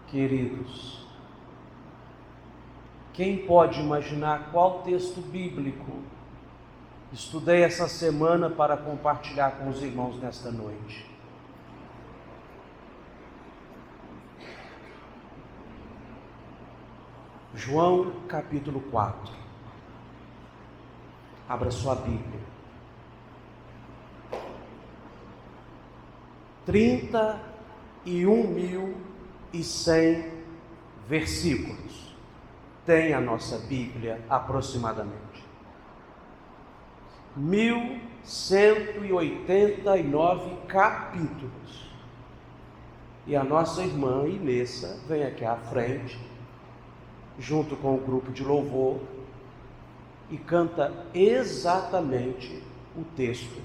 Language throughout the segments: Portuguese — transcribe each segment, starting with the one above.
Queridos, quem pode imaginar qual texto bíblico estudei essa semana para compartilhar com os irmãos nesta noite? João capítulo 4. Abra sua Bíblia. 31.100 versículos tem a nossa Bíblia aproximadamente. 1.189 capítulos. E a nossa irmã Inessa vem aqui à frente, junto com o grupo de louvor, e canta exatamente o texto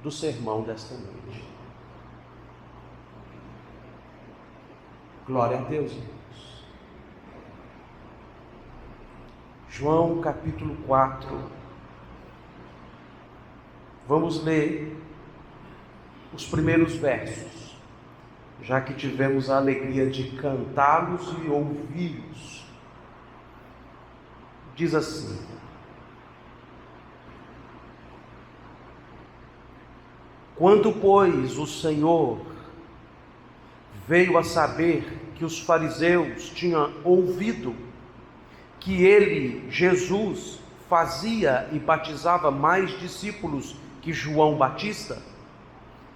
do sermão desta noite. Glória a Deus, irmãos. João capítulo 4. Vamos ler os primeiros versos, já que tivemos a alegria de cantá-los e ouvi-los. Diz assim: Quando, pois, o Senhor veio a saber que os fariseus tinham ouvido que ele, Jesus, fazia e batizava mais discípulos que João Batista,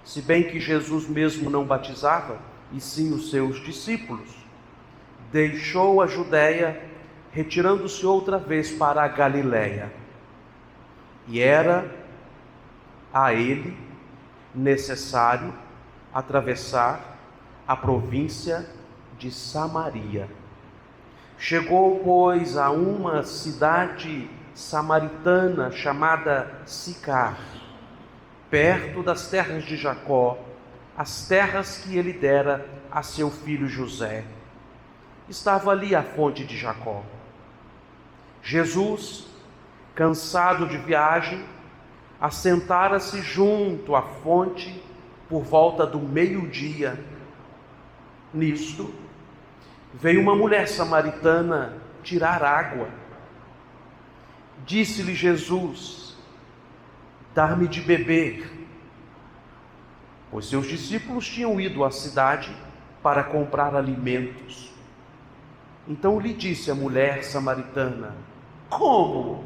se bem que Jesus mesmo não batizava, e sim os seus discípulos, deixou a Judéia, retirando-se outra vez para a Galiléia. E era a ele necessário atravessar a província de Samaria. Chegou, pois, a uma cidade samaritana chamada Sicar, perto das terras de Jacó, as terras que ele dera a seu filho José. Estava ali a fonte de Jacó. Jesus, cansado de viagem, assentara-se junto à fonte por volta do meio-dia. Nisto, veio uma mulher samaritana tirar água. Disse-lhe Jesus: dá-me de beber. Pois seus discípulos tinham ido à cidade para comprar alimentos. Então lhe disse a mulher samaritana: como?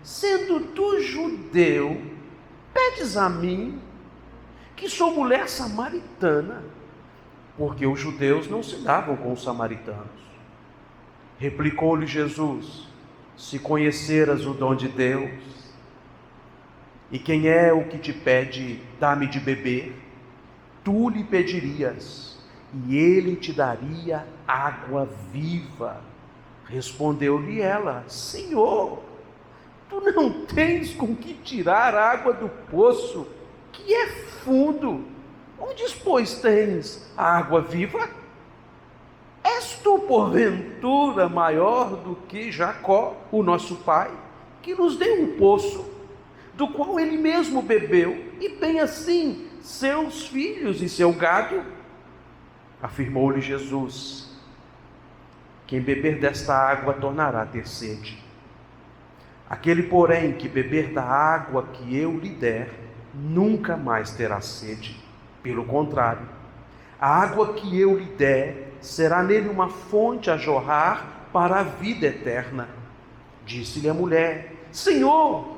Sendo tu judeu, pedes a mim, que sou mulher samaritana? Porque os judeus não se davam com os samaritanos. Replicou-lhe Jesus: se conheceras o dom de Deus, e quem é o que te pede, dá-me de beber, tu lhe pedirias, e ele te daria água viva. Respondeu-lhe ela: Senhor, tu não tens com que tirar água do poço, que é fundo. Onde, pois, tens a água viva? És tu, porventura, maior do que Jacó, o nosso pai, que nos deu um poço, do qual ele mesmo bebeu, e bem assim seus filhos e seu gado? Afirmou-lhe Jesus: quem beber desta água tornará a ter sede. Aquele, porém, que beber da água que eu lhe der, nunca mais terá sede. Pelo contrário, a água que eu lhe der será nele uma fonte a jorrar para a vida eterna. Disse-lhe a mulher: Senhor,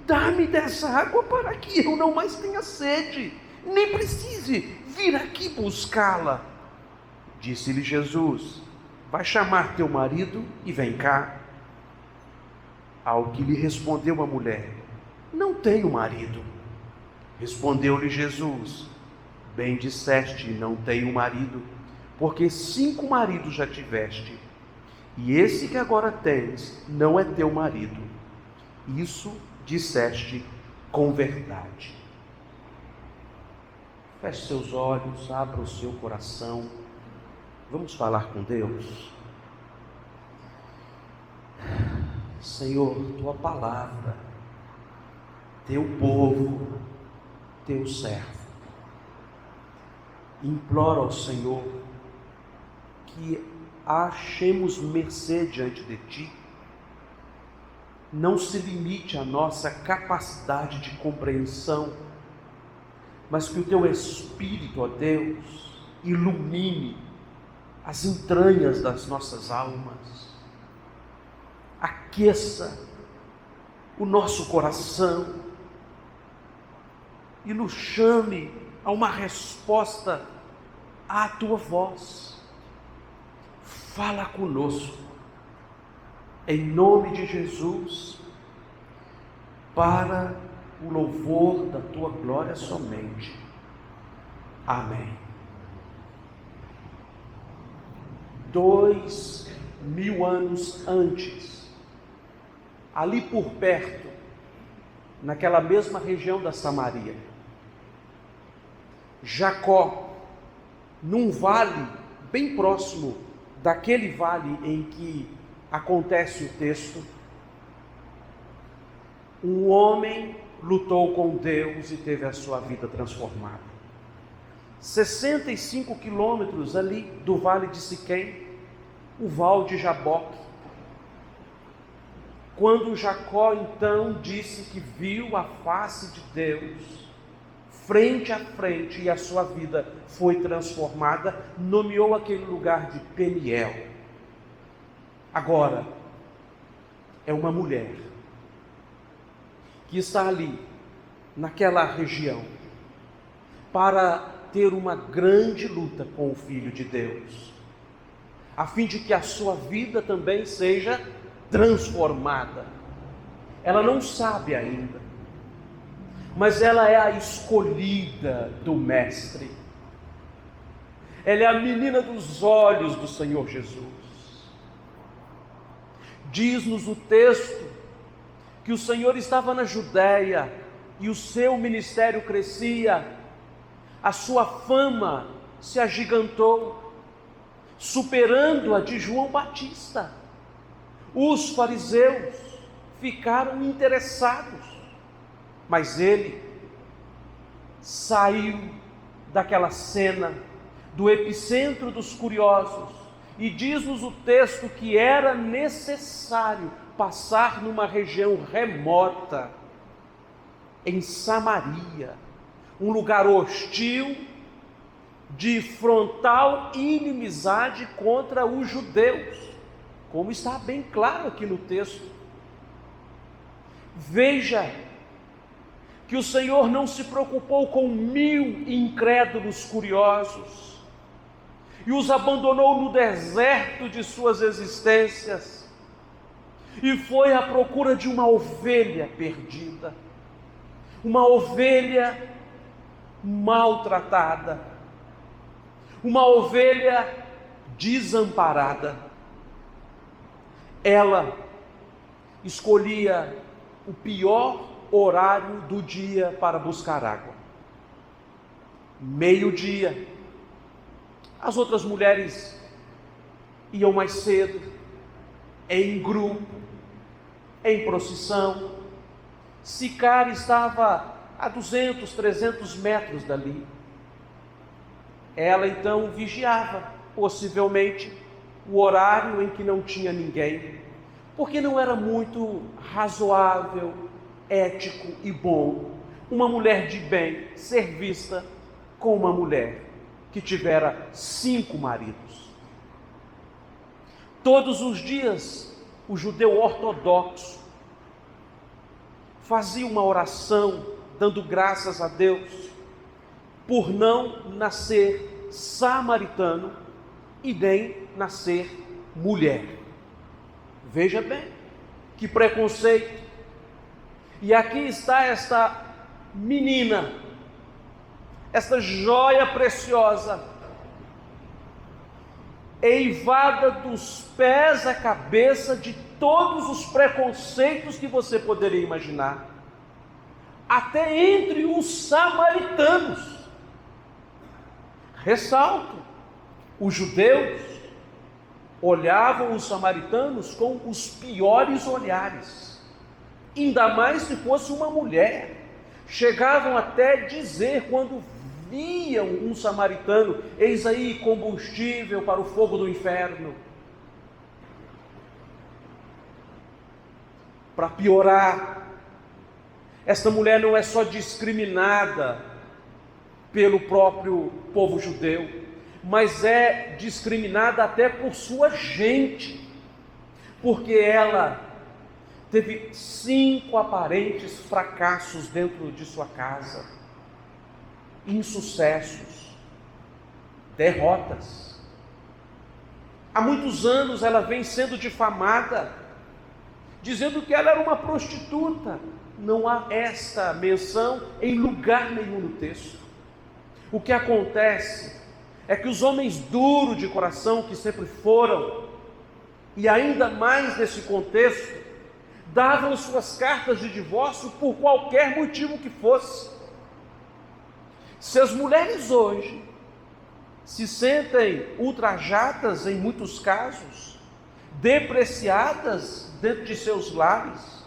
dá-me dessa água para que eu não mais tenha sede, nem precise vir aqui buscá-la. Disse-lhe Jesus: vai chamar teu marido e vem cá. Ao que lhe respondeu a mulher: não tenho marido. Respondeu-lhe Jesus: bem disseste, não tenho marido, porque 5 maridos já tiveste, e esse que agora tens não é teu marido. Isso disseste com verdade. Feche seus olhos, abra o seu coração, vamos falar com Deus. Senhor, tua palavra, teu povo, teu servo, implora ao Senhor que achemos mercê diante de Ti, não se limite à nossa capacidade de compreensão, mas que o Teu Espírito, ó Deus, ilumine as entranhas das nossas almas, aqueça o nosso coração e nos chame a uma resposta à Tua voz. Fala conosco, em nome de Jesus, para o louvor da Tua glória somente. Amém. 2000 anos antes, ali por perto, naquela mesma região da Samaria, Jacó, num vale bem próximo daquele vale em que acontece o texto, um homem lutou com Deus e teve a sua vida transformada. 65 quilômetros ali do vale de Siquém, o val de Jaboque. Quando Jacó então disse que viu a face de Deus, frente a frente, e a sua vida foi transformada, nomeou aquele lugar de Peniel. Agora, é uma mulher que está ali, naquela região, para ter uma grande luta com o Filho de Deus, a fim de que a sua vida também seja transformada. Ela não sabe ainda, mas ela é a escolhida do Mestre. Ela é a menina dos olhos do Senhor Jesus. Diz-nos o texto que o Senhor estava na Judéia e o seu ministério crescia, a sua fama se agigantou, superando a de João Batista. Os fariseus ficaram interessados, mas ele saiu daquela cena, do epicentro dos curiosos, e diz-nos o texto que era necessário passar numa região remota, em Samaria, um lugar hostil, de frontal inimizade contra os judeus, como está bem claro aqui no texto. Veja que o Senhor não se preocupou com 1000 incrédulos curiosos e os abandonou no deserto de suas existências e foi à procura de uma ovelha perdida, uma ovelha maltratada, uma ovelha desamparada. Ela escolhia o pior horário do dia para buscar água, meio-dia. As outras mulheres iam mais cedo, em grupo, em procissão. Sicar estava a 200, 300 metros dali. Ela então vigiava, possivelmente, o horário em que não tinha ninguém, porque não era muito razoável, ético e bom uma mulher de bem ser vista com uma mulher que tivera 5 maridos. Todos os dias, o judeu ortodoxo fazia uma oração dando graças a Deus por não nascer samaritano e nem nascer mulher. Veja bem, que preconceito. E aqui está esta menina, esta joia preciosa, eivada dos pés à cabeça de todos os preconceitos que você poderia imaginar, até entre os samaritanos. Ressalto, os judeus olhavam os samaritanos com os piores olhares, ainda mais se fosse uma mulher. Chegavam até dizer, quando viam um samaritano, eis aí combustível para o fogo do inferno. Para piorar, esta mulher não é só discriminada pelo próprio povo judeu, mas é discriminada até por sua gente, porque ela teve 5 aparentes fracassos dentro de sua casa, insucessos, derrotas. Há muitos anos ela vem sendo difamada, dizendo que ela era uma prostituta. Não há esta menção em lugar nenhum no texto. O que acontece é que os homens duros de coração que sempre foram, e ainda mais nesse contexto, davam suas cartas de divórcio por qualquer motivo que fosse. Se as mulheres hoje se sentem ultrajadas em muitos casos, depreciadas dentro de seus lares,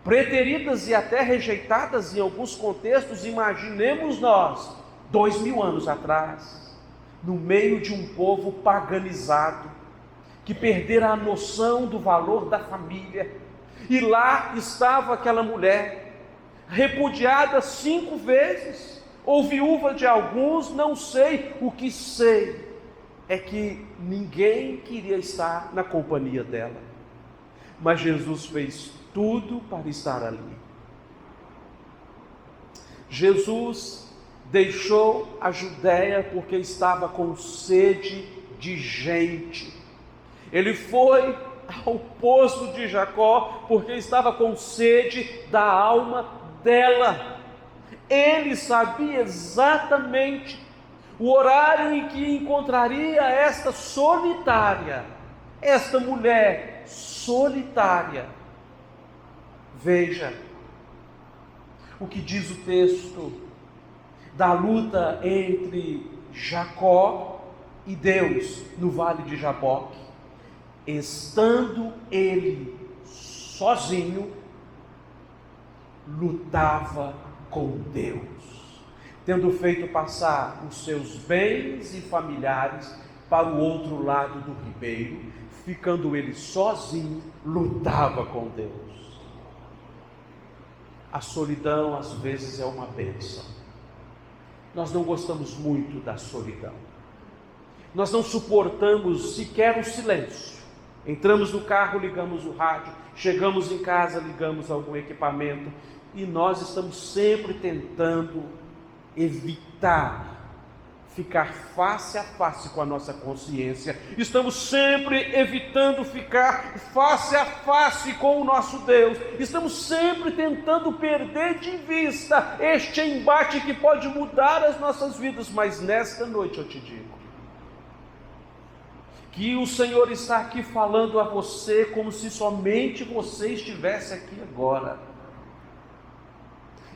preteridas e até rejeitadas em alguns contextos, imaginemos nós, 2000 anos atrás, no meio de um povo paganizado, que perdera a noção do valor da família, e lá estava aquela mulher, repudiada 5 vezes, ou viúva de alguns, não sei. O que sei é que ninguém queria estar na companhia dela, mas Jesus fez tudo para estar ali. Jesus deixou a Judéia porque estava com sede de gente. Ele foi ao poço de Jacó porque estava com sede da alma dela. Ele sabia exatamente o horário em que encontraria esta solitária, esta mulher solitária. Veja o que diz o texto da luta entre Jacó e Deus no vale de Jaboque. Estando ele sozinho, lutava com Deus, tendo feito passar os seus bens e familiares para o outro lado do ribeiro, ficando ele sozinho, lutava com Deus. A solidão às vezes é uma bênção. Nós não gostamos muito da solidão. Nós não suportamos sequer o silêncio. Entramos no carro, ligamos o rádio, chegamos em casa, ligamos algum equipamento, e nós estamos sempre tentando evitar ficar face a face com a nossa consciência. Estamos sempre evitando ficar face a face com o nosso Deus. Estamos sempre tentando perder de vista este embate que pode mudar as nossas vidas. Mas nesta noite eu te digo que o Senhor está aqui falando a você como se somente você estivesse aqui agora,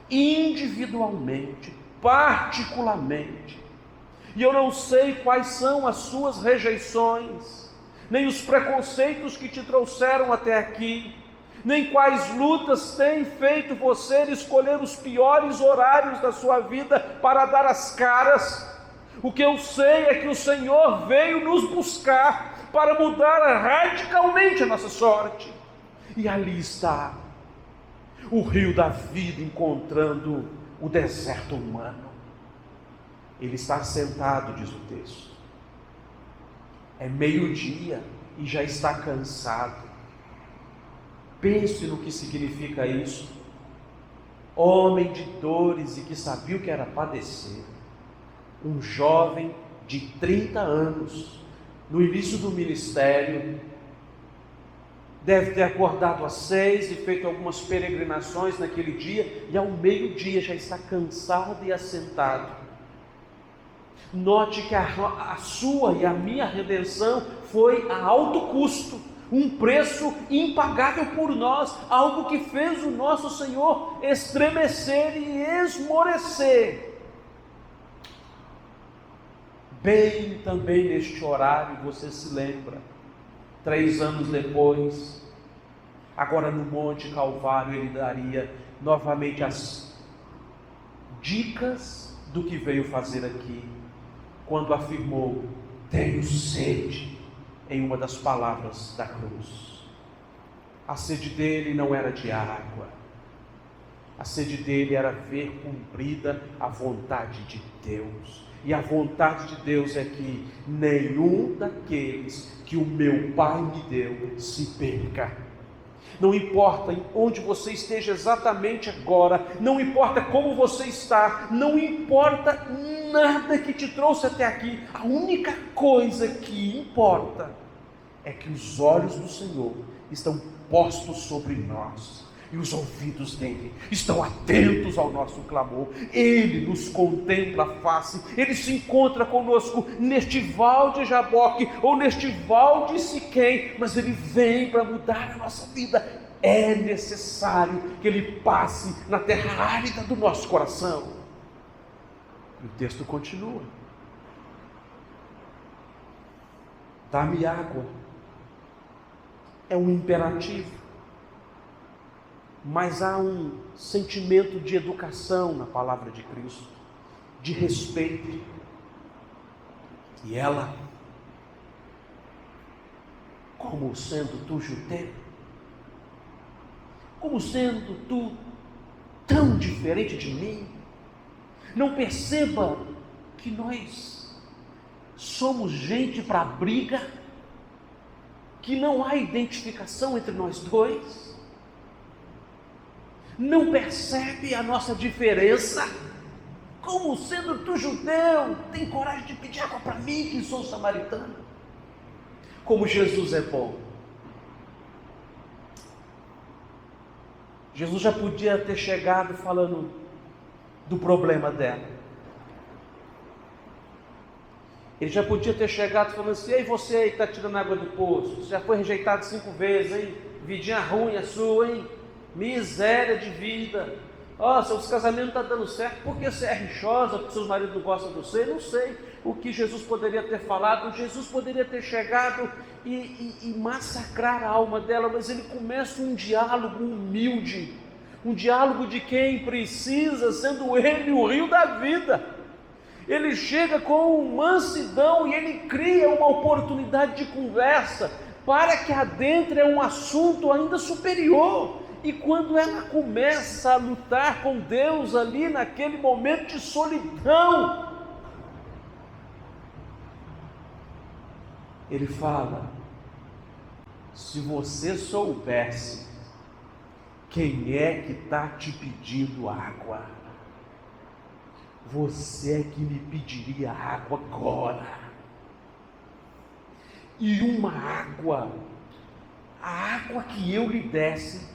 individualmente, particularmente. E eu não sei quais são as suas rejeições, nem os preconceitos que te trouxeram até aqui, nem quais lutas têm feito você escolher os piores horários da sua vida para dar as caras. O que eu sei é que o Senhor veio nos buscar para mudar radicalmente a nossa sorte. E ali está o rio da vida encontrando o deserto humano. Ele está sentado, diz o texto. É meio-dia e já está cansado. Pense no que significa isso. Homem de dores e que sabia o que era padecer. Um jovem de 30 anos, no início do ministério, deve ter acordado às 6 e feito algumas peregrinações naquele dia, e ao meio-dia já está cansado e assentado. Note que a sua e a minha redenção foi a alto custo, um preço impagável por nós, algo que fez o nosso Senhor estremecer e esmorecer. Bem também neste horário, você se lembra, 3 anos depois, agora no Monte Calvário, ele daria novamente as dicas do que veio fazer aqui, quando afirmou: tenho sede, em uma das palavras da cruz. A sede dele não era de água, a sede dele era ver cumprida a vontade de Deus. E a vontade de Deus é que nenhum daqueles que o meu Pai me deu se perca. Não importa onde você esteja exatamente agora, não importa como você está, não importa nada que te trouxe até aqui, a única coisa que importa é que os olhos do Senhor estão postos sobre nós, e os ouvidos dele estão atentos ao nosso clamor. Ele nos contempla a face, ele se encontra conosco neste val de Jaboque, ou neste val de Siquém, mas ele vem para mudar a nossa vida. É necessário que ele passe na terra árida do nosso coração. E o texto continua: dá-me água. É um imperativo, mas há um sentimento de educação na palavra de Cristo, de respeito. E ela, como sendo tu judeu, como sendo tu tão diferente de mim, não perceba que nós somos gente para briga, que não há identificação entre nós dois? Não percebe a nossa diferença? Como sendo tu judeu, tem coragem de pedir água para mim, que sou samaritano? Como Jesus é bom. Jesus já podia ter chegado falando do problema dela. Ele já podia ter chegado falando assim: ei, você aí que está tirando água do poço, você já foi rejeitado 5 vezes, hein? Vidinha ruim a sua, hein? Miséria de vida. Seus casamentos não estão dando certo, porque você é rixosa, porque seus maridos não gostam de você. Não sei o que Jesus poderia ter falado. Jesus poderia ter chegado e massacrar a alma dela, mas ele começa um diálogo humilde, um diálogo de quem precisa, sendo ele o rio da vida. Ele chega com mansidão e ele cria uma oportunidade de conversa para que adentre um assunto ainda superior. E quando ela começa a lutar com Deus ali naquele momento de solidão, ele fala: se você soubesse quem é que está te pedindo água, você é que me pediria água agora. E uma água, a água que eu lhe desse,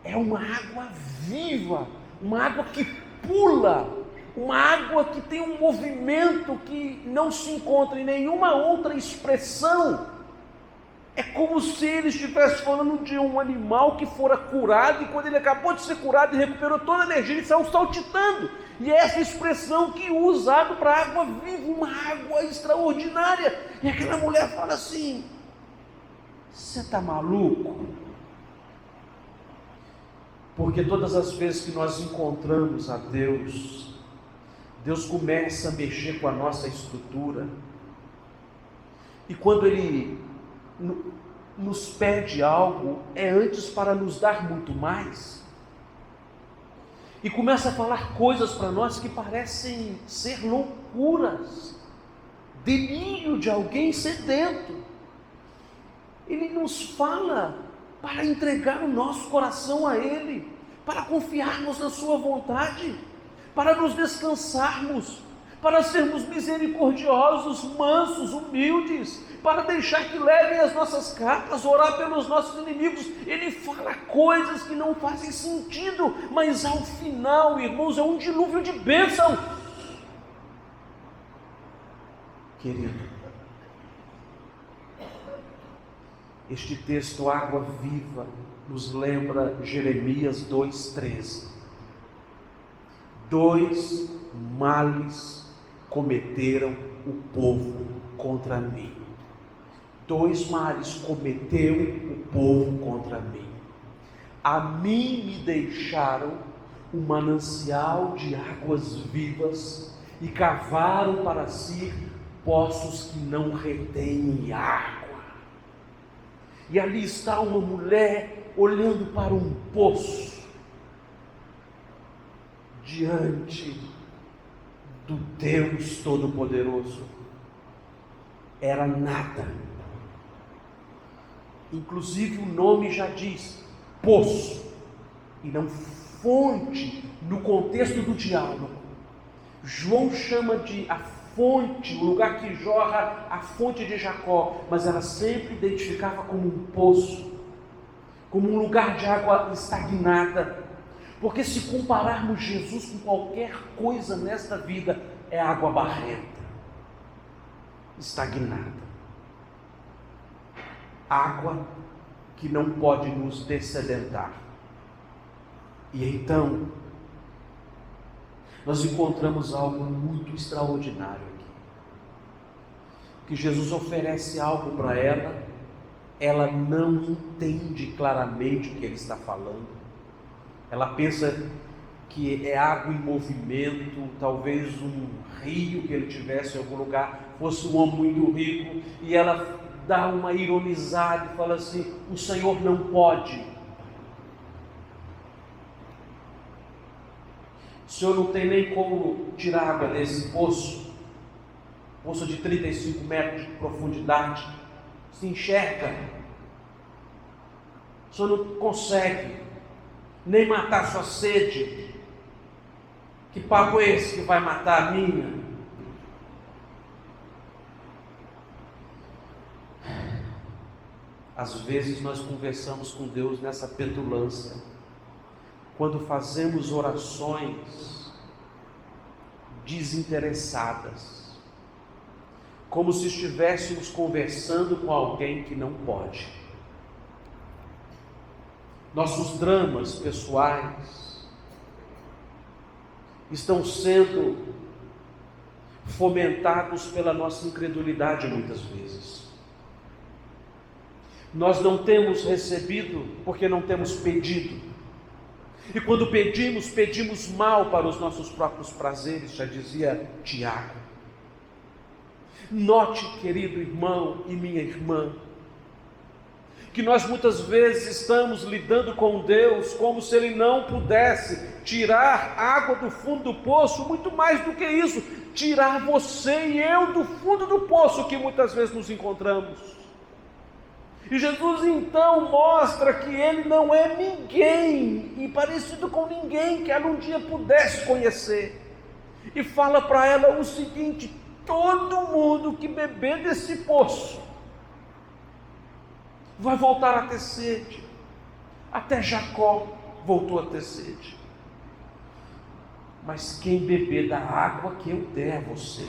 é uma água viva, uma água que pula, uma água que tem um movimento que não se encontra em nenhuma outra expressão. É como se ele estivesse falando de um animal que fora curado, e quando ele acabou de ser curado e recuperou toda a energia, ele saiu saltitando. E é essa expressão que usa água para água viva, uma água extraordinária. E aquela mulher fala assim: você está maluco? Porque todas as vezes que nós encontramos a Deus, Deus começa a mexer com a nossa estrutura. E quando Ele nos pede algo, é antes para nos dar muito mais. E começa a falar coisas para nós que parecem ser loucuras, delírio de alguém sedento. Ele nos fala para entregar o nosso coração a Ele, para confiarmos na sua vontade, para nos descansarmos, para sermos misericordiosos, mansos, humildes, para deixar que levem as nossas cargas, orar pelos nossos inimigos. Ele fala coisas que não fazem sentido, mas ao final, irmãos, é um dilúvio de bênção. Querido, este texto, água viva, nos lembra Jeremias 2,13. 2 males cometeram o povo contra mim. 2 males cometeu o povo contra mim. A mim me deixaram um manancial de águas vivas e cavaram para si poços que não retêm água. E ali está uma mulher olhando para um poço diante do Deus Todo-Poderoso. Era nada. Inclusive o nome já diz poço e não fonte no contexto do diálogo. João chama de a fonte, o lugar que jorra a fonte de Jacó, mas ela sempre identificava como um poço, como um lugar de água estagnada, porque se compararmos Jesus com qualquer coisa nesta vida, é água barrenta, estagnada, água que não pode nos dessedentar. E então, nós encontramos algo muito extraordinário aqui. Que Jesus oferece algo para ela, ela não entende claramente o que ele está falando. Ela pensa que é água em movimento, talvez um rio que ele tivesse em algum lugar, fosse um homem muito rico, e ela dá uma ironizada e fala assim: o Senhor não pode. O Senhor não tem nem como tirar água desse poço de 35 metros de profundidade, se enxerga. O Senhor não consegue nem matar sua sede. Que papo é esse que vai matar a minha? Às vezes nós conversamos com Deus nessa petulância, quando fazemos orações desinteressadas, como se estivéssemos conversando com alguém que não pode. Nossos dramas pessoais estão sendo fomentados pela nossa incredulidade muitas vezes. Nós não temos recebido porque não temos pedido. E quando pedimos, pedimos mal para os nossos próprios prazeres, já dizia Tiago. Note, querido irmão e minha irmã, que nós muitas vezes estamos lidando com Deus como se Ele não pudesse tirar água do fundo do poço, muito mais do que isso, tirar você e eu do fundo do poço que muitas vezes nos encontramos. E Jesus então mostra que Ele não é ninguém, e parecido com ninguém que ela um dia pudesse conhecer, e fala para ela o seguinte: todo mundo que beber desse poço vai voltar a ter sede. Até Jacó voltou a ter sede. Mas quem beber da água que eu der a você,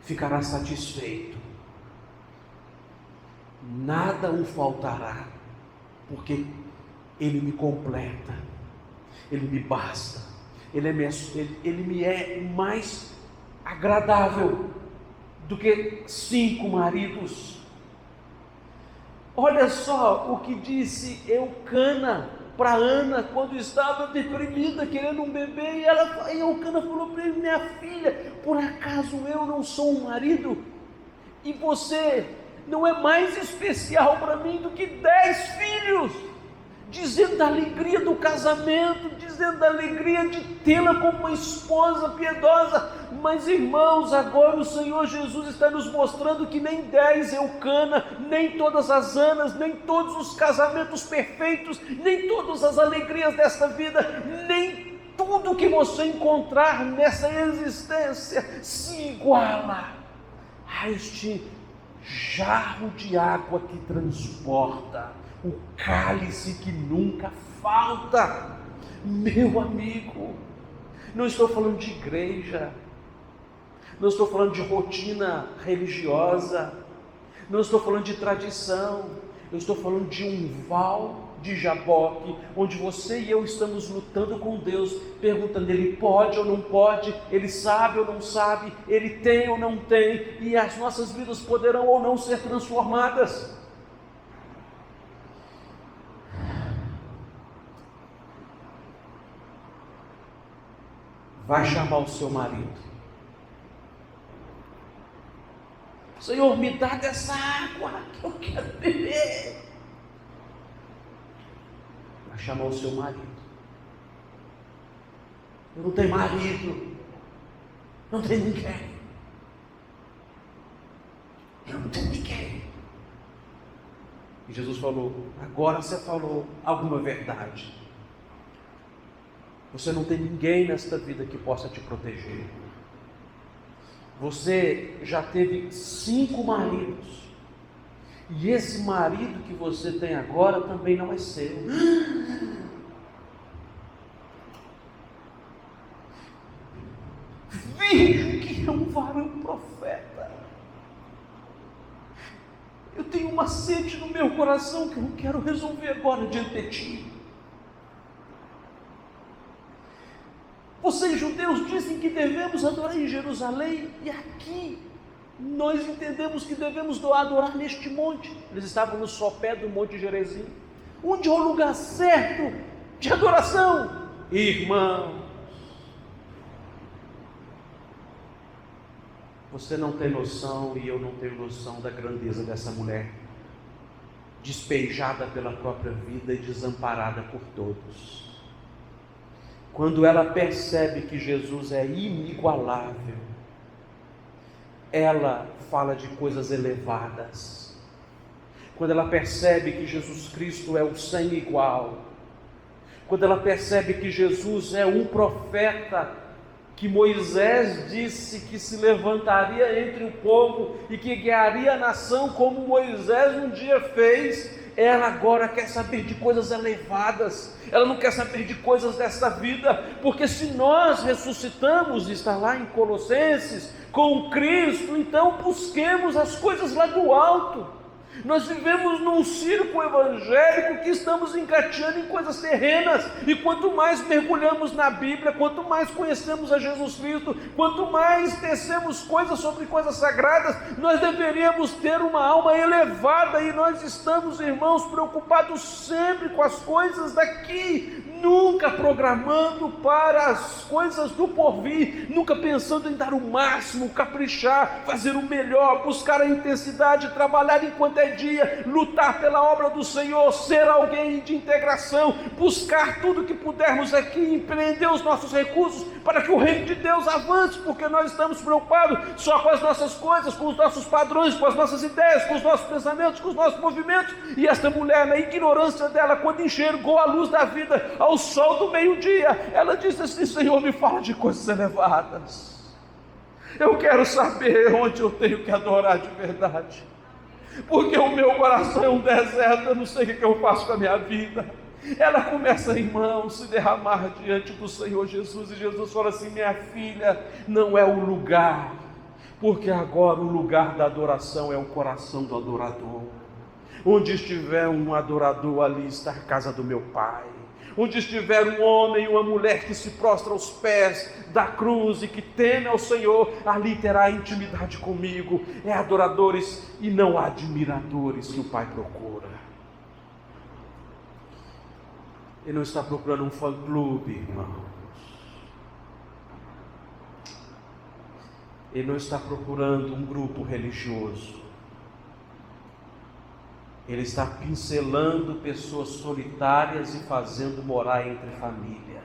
ficará satisfeito. Nada o faltará, porque Ele me completa, Ele me basta, Ele me é mais agradável do que 5 maridos. Olha só o que disse Eucana para Ana quando estava deprimida, querendo um bebê, e Eucana falou para ele: minha filha, por acaso eu não sou um marido? E você não é mais especial para mim do que 10 filhos? Dizendo da alegria do casamento, dizendo da alegria de tê-la como uma esposa piedosa. Mas irmãos, agora o Senhor Jesus está nos mostrando que nem 10 Eucana, nem todas as Anas, nem todos os casamentos perfeitos, nem todas as alegrias desta vida, nem tudo que você encontrar nessa existência se iguala a este jarro de água que transporta, o cálice que nunca falta. Meu amigo, não estou falando de igreja, não estou falando de rotina religiosa, não estou falando de tradição, eu estou falando de um val de Jaboque, onde você e eu estamos lutando com Deus, perguntando: Ele pode ou não pode, Ele sabe ou não sabe, Ele tem ou não tem, e as nossas vidas poderão ou não ser transformadas. vai chamar o seu marido. Senhor, me dá dessa água que eu quero beber. Vai chamar o seu marido. Eu não tenho marido, não tenho ninguém. Eu não tenho ninguém. E Jesus falou: agora você falou alguma verdade. Você não tem ninguém nesta vida que possa te proteger. Você já teve 5 maridos. E esse marido que você tem agora também não é seu. Vejo que é um varão profeta. Eu tenho uma sede no meu coração que eu não quero resolver agora diante de ti. Vocês judeus dizem que devemos adorar em Jerusalém, e aqui nós entendemos que devemos adorar neste monte. Eles estavam no sopé do Monte Gerizim, onde é o lugar certo de adoração. Irmãos, você não tem noção, e eu não tenho noção da grandeza dessa mulher, despejada pela própria vida e desamparada por todos. Quando ela percebe que Jesus é inigualável, ela fala de coisas elevadas. Quando ela percebe que Jesus Cristo é o sem igual, quando ela percebe que Jesus é um profeta que Moisés disse que se levantaria entre o povo e que guiaria a nação como Moisés um dia fez, ela agora quer saber de coisas elevadas. Ela não quer saber de coisas desta vida, porque se nós ressuscitamos, está lá em Colossenses, com Cristo, então busquemos as coisas lá do alto. Nós vivemos num circo evangélico que estamos engateando em coisas terrenas, e quanto mais mergulhamos na Bíblia, quanto mais conhecemos a Jesus Cristo, quanto mais tecemos coisas sobre coisas sagradas, nós deveríamos ter uma alma elevada, e nós estamos, irmãos, preocupados sempre com as coisas daqui, nunca programando para as coisas do porvir, nunca pensando em dar o máximo, caprichar, fazer o melhor, buscar a intensidade, trabalhar enquanto é dia, lutar pela obra do Senhor, ser alguém de integração, buscar tudo que pudermos aqui, empreender os nossos recursos para que o reino de Deus avance, porque nós estamos preocupados só com as nossas coisas, com os nossos padrões, com as nossas ideias, com os nossos pensamentos, com os nossos movimentos. E esta mulher, na ignorância dela, quando enxergou a luz da vida ao sol do meio-dia, ela disse assim: Senhor, me fala de coisas elevadas, eu quero saber onde eu tenho que adorar de verdade, porque o meu coração é um deserto, eu não sei o que eu faço com a minha vida. Ela começa, irmão, se derramar diante do Senhor Jesus, e Jesus fala assim: minha filha, não é o lugar, porque agora o lugar da adoração é o coração do adorador. Onde estiver um adorador, ali está a casa do meu Pai. Onde estiver um homem e uma mulher que se prostra aos pés da cruz e que teme ao Senhor, ali terá intimidade comigo. É adoradores e não admiradores que o Pai procura. Ele não está procurando um fã-clube, irmãos. Ele não está procurando um grupo religioso. Ele está pincelando pessoas solitárias e fazendo morar entre família.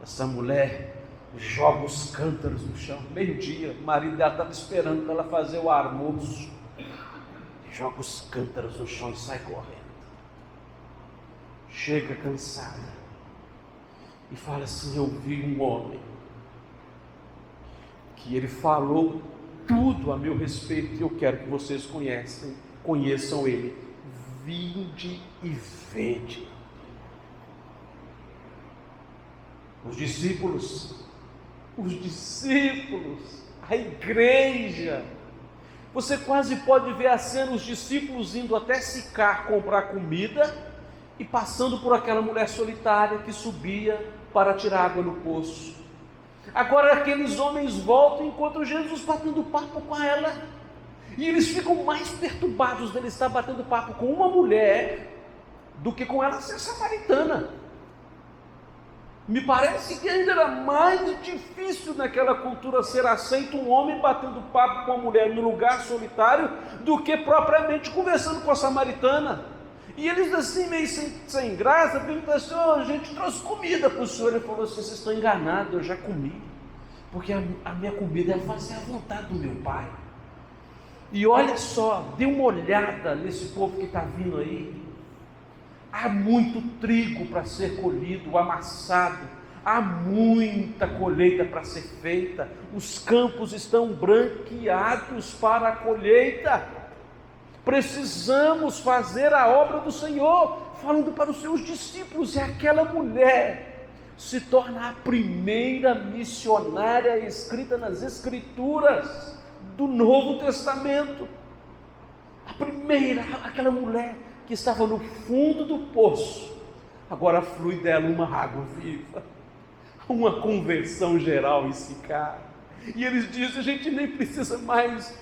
Essa mulher joga os cântaros no chão, meio-dia, o marido dela estava esperando para ela fazer o almoço, joga os cântaros no chão e sai correndo. Chega cansada e fala assim: eu vi um homem que ele falou tudo a meu respeito, e eu quero que vocês conheçam ele. Vinde e vede. Os discípulos, a igreja, você quase pode ver a cena, os discípulos indo até Sicar comprar comida e passando por aquela mulher solitária que subia para tirar água no poço. Agora aqueles homens voltam e encontram Jesus batendo papo com ela, e eles ficam mais perturbados dele estar batendo papo com uma mulher do que com ela ser samaritana. Me parece que ainda era mais difícil naquela cultura ser aceito um homem batendo papo com uma mulher no lugar solitário do que propriamente conversando com a samaritana. E eles assim, meio sem graça, perguntaram assim: "Oh, a gente trouxe comida para o senhor." Ele falou assim: "Vocês estão enganados, eu já comi, porque a minha comida é fazer a vontade do meu Pai." E olha só, dê uma olhada nesse povo que está vindo aí. Há muito trigo para ser colhido, amassado, há muita colheita para ser feita, os campos estão branqueados para a colheita. Precisamos fazer a obra do Senhor, falando para os seus discípulos, e aquela mulher se torna a primeira missionária escrita nas Escrituras do Novo Testamento. A primeira, aquela mulher que estava no fundo do poço, agora flui dela uma água viva, uma conversão geral em Sicar. E eles dizem: "A gente nem precisa mais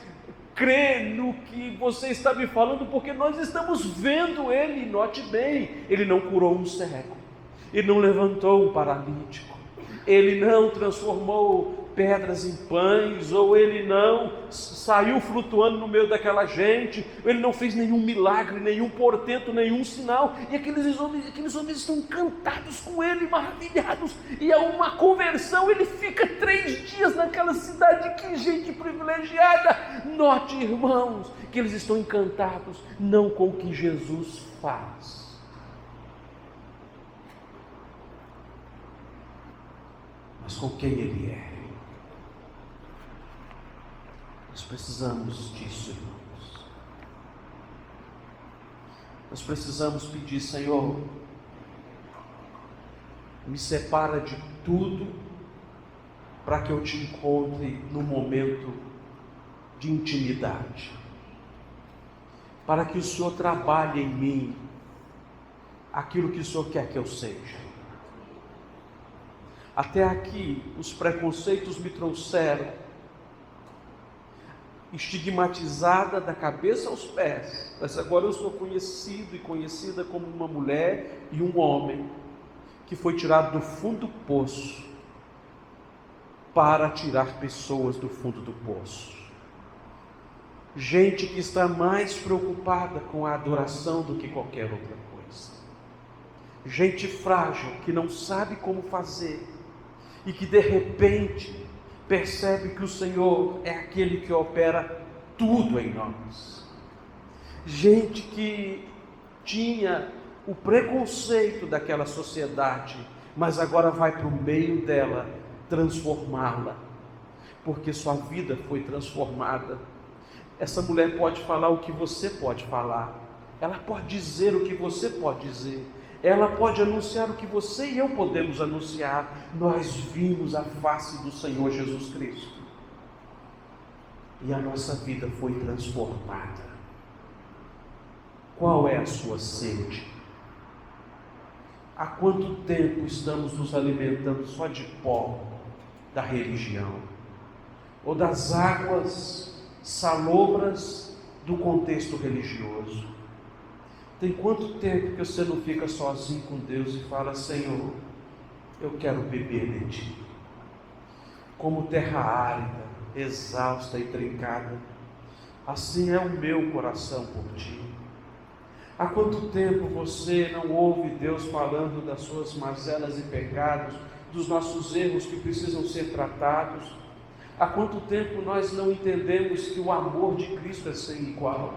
crer no que você está me falando, porque nós estamos vendo ele." Note bem, ele não curou um cego, ele não levantou um paralítico, ele não transformou pedras em pães, ou ele não saiu flutuando no meio daquela gente, ele não fez nenhum milagre, nenhum portento, nenhum sinal. E aqueles homens estão encantados com ele, maravilhados, e há uma conversão. Ele fica 3 dias naquela cidade. Que gente privilegiada! Note, irmãos, que eles estão encantados não com o que Jesus faz, mas com quem ele é. Nós precisamos disso, irmãos. Nós precisamos pedir: Senhor, me separa de tudo para que eu te encontre no momento de intimidade, para que o Senhor trabalhe em mim aquilo que o Senhor quer que eu seja. Até aqui os preconceitos me trouxeram estigmatizada da cabeça aos pés, mas agora eu sou conhecido e conhecida como uma mulher e um homem que foi tirado do fundo do poço para tirar pessoas do fundo do poço. Gente que está mais preocupada com a adoração do que qualquer outra coisa. Gente frágil que não sabe como fazer e que de repente percebe que o Senhor é aquele que opera tudo em nós. Gente que tinha o preconceito daquela sociedade, mas agora vai para o meio dela transformá-la, porque sua vida foi transformada. Essa mulher pode falar o que você pode falar, ela pode dizer o que você pode dizer, ela pode anunciar o que você e eu podemos anunciar. Nós vimos a face do Senhor Jesus Cristo e a nossa vida foi transformada. Qual é a sua sede? Há quanto tempo estamos nos alimentando só de pó da religião, ou das águas salobras do contexto religioso? Tem quanto tempo que você não fica sozinho com Deus e fala: Senhor, eu quero beber de Ti? Como terra árida, exausta e trincada, assim é o meu coração por Ti. Há quanto tempo você não ouve Deus falando das suas mazelas e pecados, dos nossos erros que precisam ser tratados? Há quanto tempo nós não entendemos que o amor de Cristo é sem igual?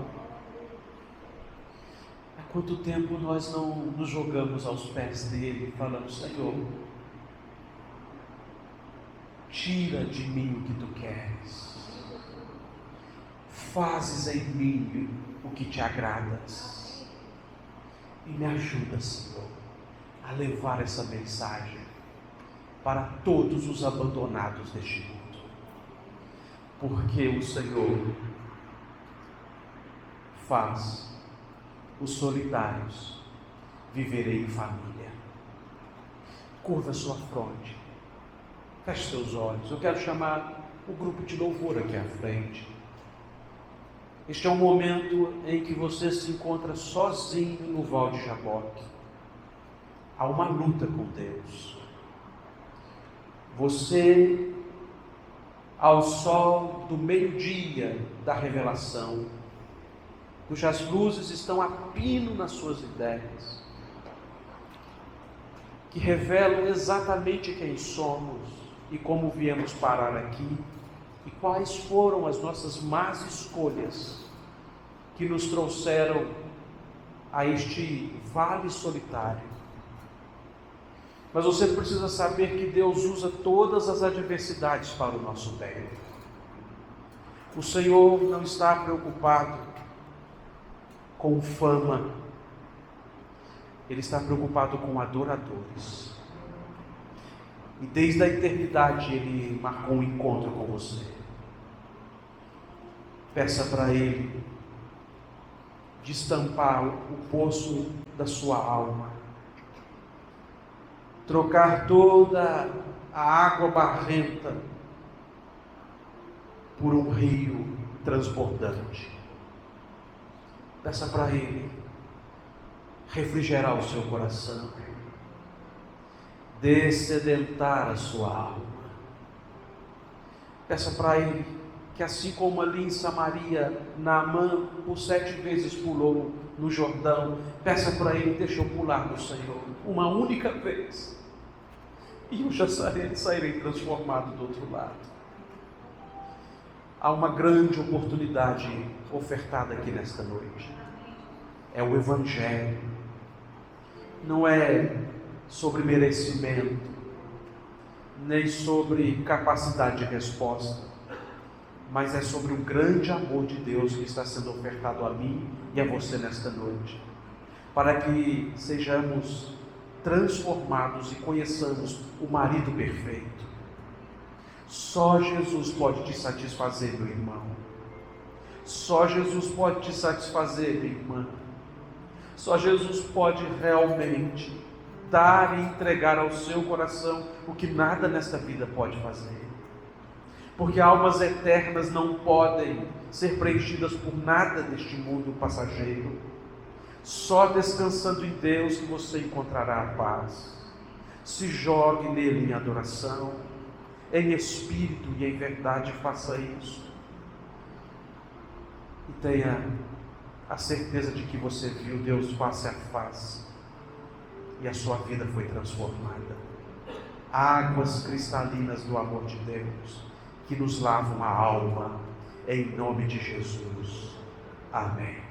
Há quanto tempo nós não nos jogamos aos pés dele, falando: Senhor, tira de mim o que Tu queres, fazes em mim o que Te agradas, e me ajuda, Senhor, a levar essa mensagem para todos os abandonados deste mundo, porque o Senhor faz os solitários viverem em família. Curva sua fronte, feche seus olhos. Eu quero chamar o grupo de louvor aqui à frente. Este é um momento em que você se encontra sozinho no Val de Jaboque. Há uma luta com Deus. Você, ao sol do meio-dia da revelação, cujas luzes estão a pino nas suas ideias, que revelam exatamente quem somos e como viemos parar aqui, e quais foram as nossas más escolhas que nos trouxeram a este vale solitário. Mas você precisa saber que Deus usa todas as adversidades para o nosso bem. O Senhor não está preocupado com fama, Ele está preocupado com adoradores. E desde a eternidade Ele marcou um encontro com você. Peça para Ele destampar o poço da sua alma, trocar toda a água barrenta por um rio transbordante. Peça para Ele refrigerar o seu coração, dessedentar a sua alma. Peça para Ele que, assim como ali em Samaria, Naamã por 7 vezes pulou no Jordão, peça para Ele: deixa eu pular no Senhor uma única vez, e eu já sairei transformado do outro lado. Há uma grande oportunidade ofertada aqui nesta noite. É o Evangelho. Não é sobre merecimento, nem sobre capacidade de resposta, mas é sobre o grande amor de Deus que está sendo ofertado a mim e a você nesta noite, para que sejamos transformados e conheçamos o marido perfeito. Só Jesus pode te satisfazer, meu irmão. Só Jesus pode te satisfazer, minha irmã. Só Jesus pode realmente dar e entregar ao seu coração o que nada nesta vida pode fazer. Porque almas eternas não podem ser preenchidas por nada deste mundo passageiro. Só descansando em Deus que você encontrará a paz. Se jogue nele em adoração, em espírito e em verdade, faça isso. E tenha a certeza de que você viu Deus face a face e a sua vida foi transformada. Águas cristalinas do amor de Deus que nos lavam a alma, em nome de Jesus. Amém.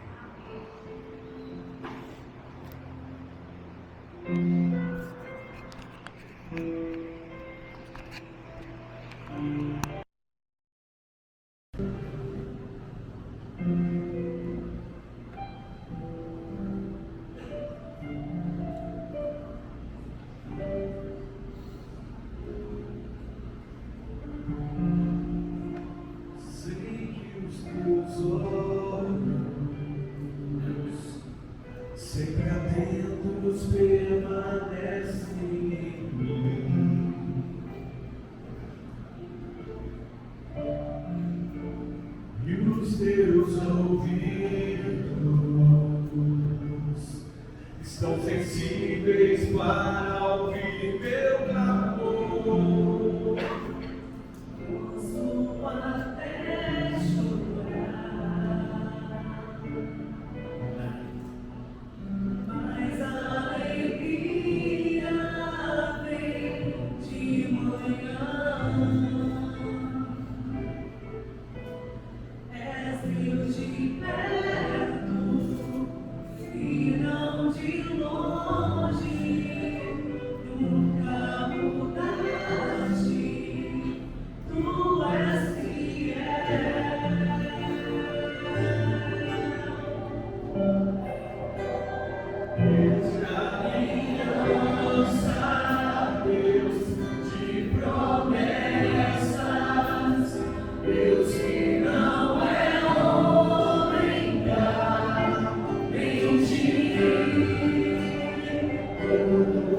Sempre atentos permanecem em mim, e os teus ouvidos estão sensíveis para ouvir meu clamor. Posso até chorar, mas a alegria vem de manhã. És Deus de perto e não de longe, nunca mudaste, tu és fiel. Deus de aliança, Deus de promessas, Deus que não é homem pra mentir. Todo